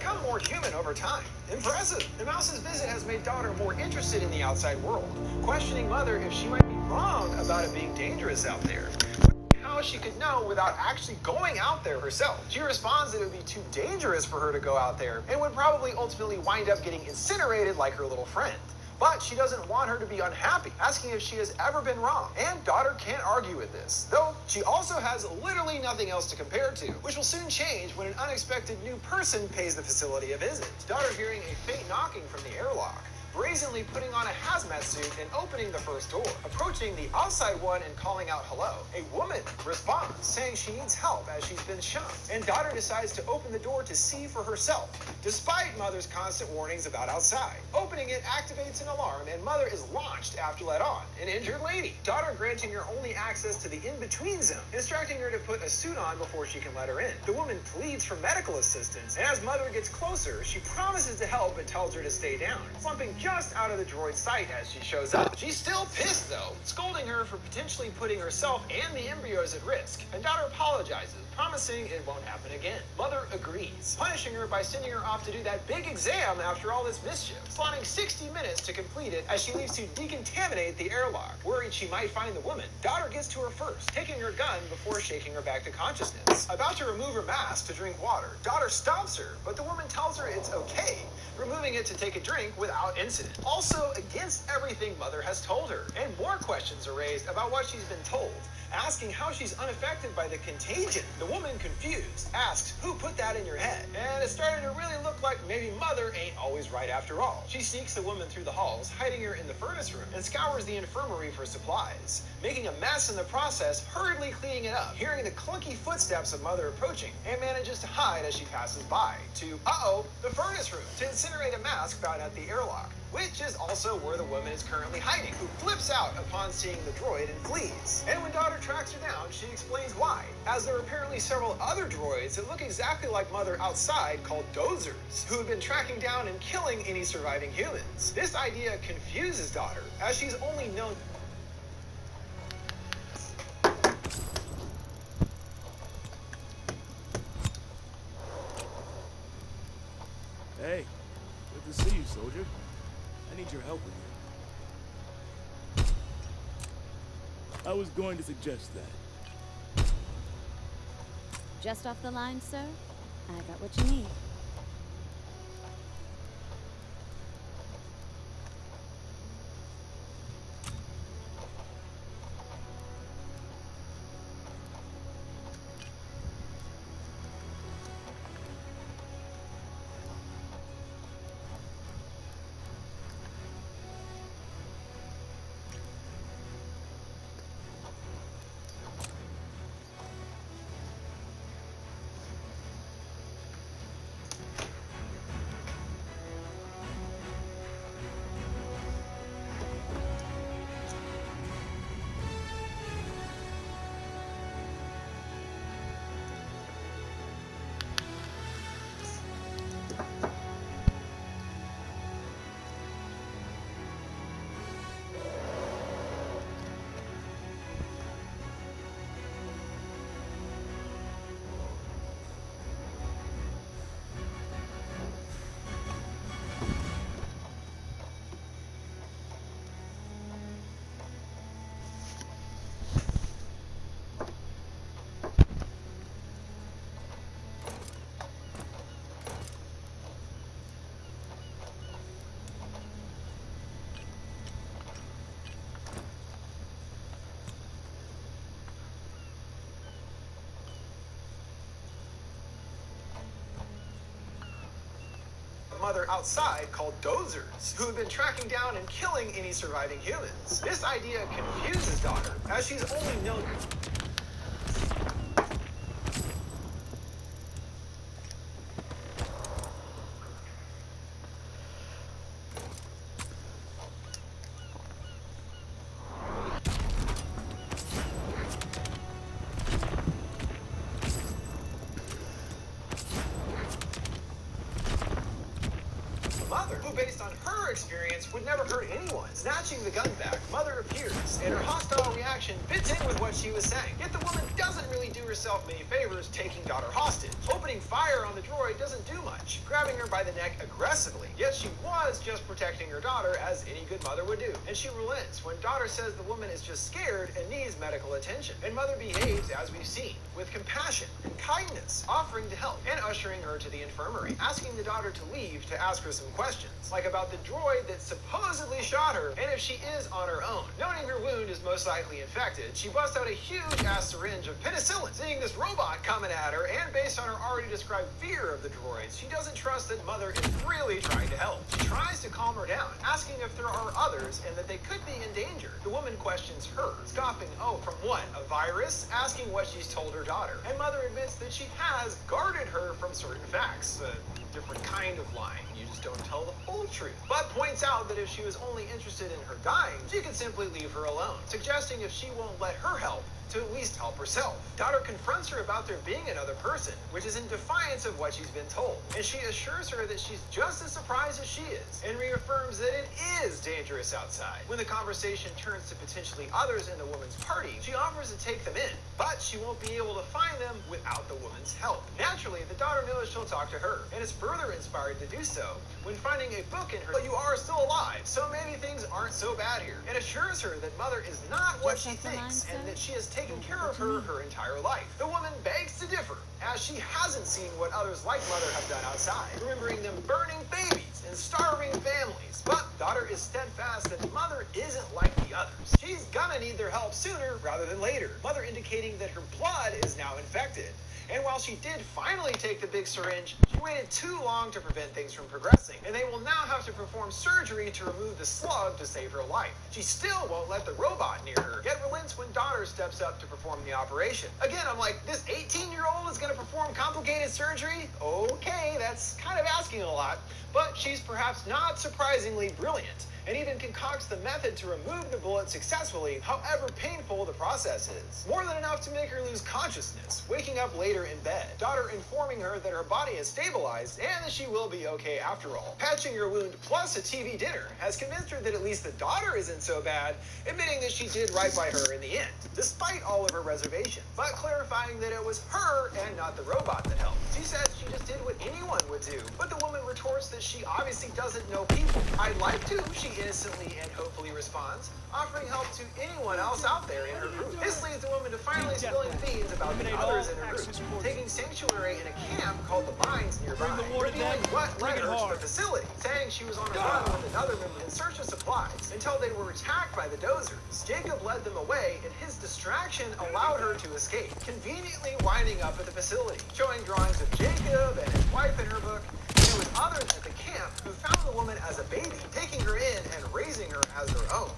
become more human over time. Impressive! The mouse's visit has made daughter more interested in the outside world, questioning mother if she might be wrong about it being dangerous out there. How she could know without actually going out there herself. She responds that it would be too dangerous for her to go out there and would probably ultimately wind up getting incinerated like her little friend. But she doesn't want her to be unhappy, asking if she has ever been wrong. And daughter can't argue with this, though she also has literally nothing else to compare to, which will soon change when an unexpected new person pays the facility a visit. Daughter hearing a faint knocking from the airlock, brazenly putting on a hazmat suit and opening the first door, approaching the outside one and calling out hello. A woman responds, saying she needs help as she's been shot, and daughter decides to open the door to see for herself, despite mother's constant warnings about outside. Opening it activates an alarm, and mother is launched after let on, an injured lady. Daughter granting her only access to the in-between zone, instructing her to put a suit on before she can let her in. The woman pleads for medical assistance, and as mother gets closer, she promises to help but tells her to stay down, slumping just out of the droid's sight as she shows up. She's still pissed though, scolding her for potentially putting herself and the embryos at risk, and daughter apologizes, promising it won't happen again. Mother agrees, punishing her by sending her off to do that big exam after all this mischief, slotting 60 minutes to complete it as she leaves to decontaminate the airlock. Worried she might find the woman, daughter gets to her first, taking her gun before shaking her back to consciousness. About to remove her mask to drink water, daughter stops her, but the woman tells her it's okay, removing it to take a drink without incident. Also against everything mother has told her, and more questions are raised about what she's been told, asking how she's unaffected by the contagion. The woman, confused, asks who put that in your head, and it's starting to really look like maybe mother ain't always right after all. She sneaks the woman through the halls, hiding her in the furnace room, and scours the infirmary for supplies, making a mess in the process, hurriedly cleaning it up, hearing the clunky footsteps of mother approaching, and manages to hide as she passes by to, the furnace room, to incinerate a mask found at the airlock, which is also where the woman is currently hiding, who flips out upon seeing the droid and flees. And when daughter tracks her down, she explains why, as there are apparently several other droids that look exactly like mother outside called dozers, who have been tracking down and killing any surviving humans. This idea confuses daughter, as she's only known Hey, good to see you, soldier. I need your help with you. I was going to suggest that. Just off the line, sir? I got what you need. mother outside called dozers, who have been tracking down and killing any surviving humans. This idea confuses daughter, as she's only known mother. Mother, who based on her experience would never hurt anyone. Snatching the gun back, Mother appears, and her hostile reaction fits in with what she was saying. Yet the woman doesn't really do herself many favors taking daughter hostage. Opening fire on the droid doesn't do much, grabbing her by the neck aggressively. Yet she was just protecting her daughter, as any good mother would do. And she relents when daughter says the woman is just scared and needs medical attention. And Mother behaves as we've seen, with compassion and kindness, offering to help and ushering her to the infirmary, asking the daughter to leave to ask her some questions, like about the droid that supposedly shot her and if she is on her own. Knowing her wound is most likely infected, she busts out a huge-ass syringe of penicillin. Seeing this robot coming at her, and based on her already described fear of the droids, she doesn't trust that Mother is really trying to help. She tries to calm her down, asking if there are others and that they could be in danger. The woman questions her, scoffing, oh, from what, a virus? Asking what she's told her daughter. And Mother admits that she has guarded her from certain facts, a different kind of lying. You just don't tell the whole truth. But points out that if she was only interested in her dying, she could simply leave her alone, suggesting if she won't let her help, to at least help herself. Daughter confronts her about there being another person, which is in defiance of what she's been told, and she assures her that she's just as surprised as she is, and reaffirms that it is dangerous outside. When the conversation turns to potentially others in the woman's party, she offers to take them in, but she won't be able to find them without the woman's help. Naturally, the daughter knows she'll talk to her, and is further inspired to do so when finding a book in her, but you are still alive, so maybe things aren't so bad here, and assures her that Mother is not what she thinks, and that she has taken care of her entire life. The woman begs to differ, as she hasn't seen what others like Mother have done outside, remembering them burning babies and starving families. But daughter is steadfast that Mother isn't like the others. She's gonna need their help sooner rather than later. Mother indicating that her blood is now infected. And while she did finally take the big syringe, she waited too long to prevent things from progressing, and they will now have to perform surgery to remove the slug to save her life. She still won't let the robot near her, yet relents when daughter steps up to perform the operation. Again, I'm like, this 18-year-old is going to perform complicated surgery? Okay, that's kind of asking a lot, but she's perhaps not surprisingly brilliant, and even concocts the method to remove the bullet successfully, however painful the process is. More than enough to make her lose consciousness, waking up later in bed. Daughter informing her that her body is stabilized and that she will be okay after all. Patching her wound plus a TV dinner has convinced her that at least the daughter isn't so bad, admitting that she did right by her in the end, despite all of her reservations, but clarifying that it was her and not the robot that helped. She says she just did what anyone would do, but the woman retorts that she obviously doesn't know people. I'd like to, she innocently and hopefully responds, offering help to anyone else out there in her group. This leads the woman to finally spilling beans about the others in her group, taking sanctuary in a camp called the Mines nearby, revealing what led her to the facility, saying she was on a run with another member in search of supplies, until they were attacked by the dozers. Jacob led them away, and his distraction allowed her to escape, conveniently winding up at the facility, showing drawings of Jacob and his wife in her book. There was others at the camp who found the woman as a baby, taking her in and raising her as their own.